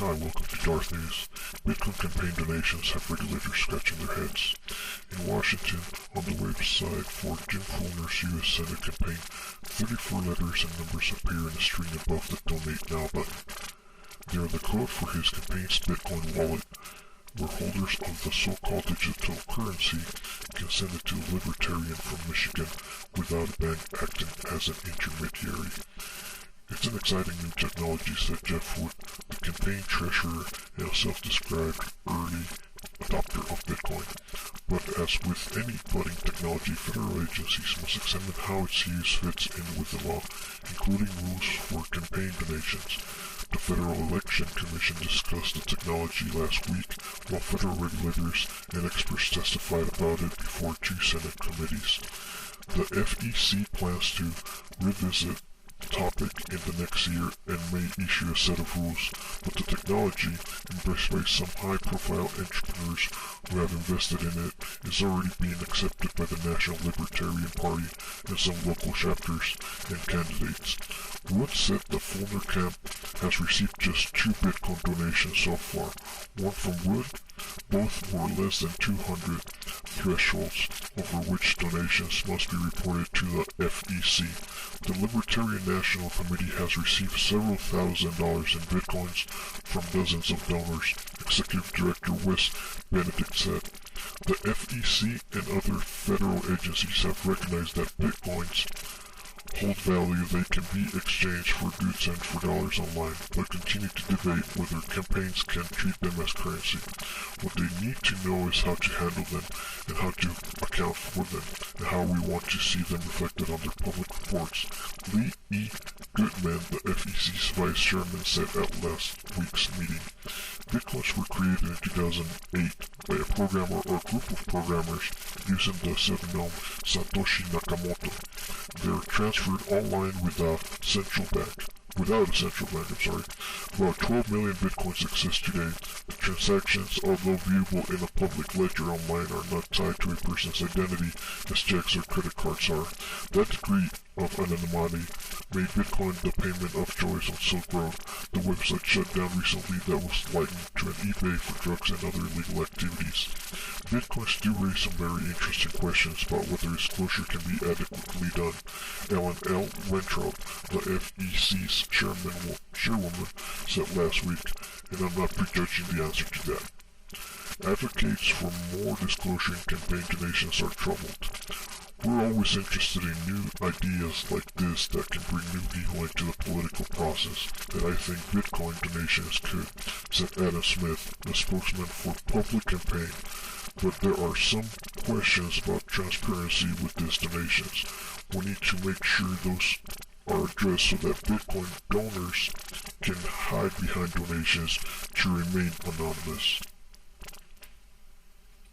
Hi, welcome to Darth News. Bitcoin campaign donations have regulators scratching their heads. In Washington, on the website for Jim Fulner's U.S. Senate campaign, 34 letters and numbers appear in a string above the Donate Now button. They are the code for his campaign's Bitcoin wallet, where holders of the so-called digital currency can send it to a libertarian from Michigan without a bank acting as an intermediary. It's an exciting new technology, said Jeff Wood, the campaign treasurer and a self-described early adopter of Bitcoin. But as with any budding technology, federal agencies must examine how its use fits in with the law, including rules for campaign donations. The Federal Election Commission discussed the technology last week, while federal regulators and experts testified about it before two Senate committees. The FEC plans to revisit topic in the next year and may issue a set of rules, but the technology, embraced by some high-profile entrepreneurs who have invested in it, is already being accepted by the National Libertarian Party and some local chapters and candidates. Wood said the Fulner camp has received just 2 Bitcoin donations so far, one from Wood. Both were less than 200 thresholds over which donations must be reported to the FEC. The Libertarian National Committee has received several $1,000s in Bitcoins from dozens of donors, Executive Director Wes Benedict said. The FEC and other federal agencies have recognized that Bitcoins hold value. They can be exchanged for goods and for dollars online, but continue to debate whether campaigns can treat them as currency. What they need to know is how to handle them and how to account for them, and how we want to see them reflected on their public reports. Lee E. Goodman, the FEC's vice chairman, said at last week's meeting. Bitcoins were created in 2008 by a programmer or group of programmers using the pseudonym Satoshi Nakamoto. They are transferred online without a central bank. About 12 million Bitcoins exist today. The transactions, although viewable in a public ledger online, are not tied to a person's identity as checks or credit cards are. That degree of anonymity made Bitcoin the payment of choice on Silk Road, the website shut down recently that was likened to an eBay for drugs and other illegal activities. Bitcoins do raise some very interesting questions about whether disclosure can be adequately done. Ellen L. Weintraub, the FEC's chairwoman, said last week, and I'm not prejudging the answer to that. Advocates for more disclosure in campaign donations are troubled. We're always interested in new ideas like this that can bring new people into the political process, and I think Bitcoin donations could, said Adam Smith, the spokesman for Public Campaign. But there are some questions about transparency with these donations. We need to make sure those are addressed so that Bitcoin donors can hide behind donations to remain anonymous.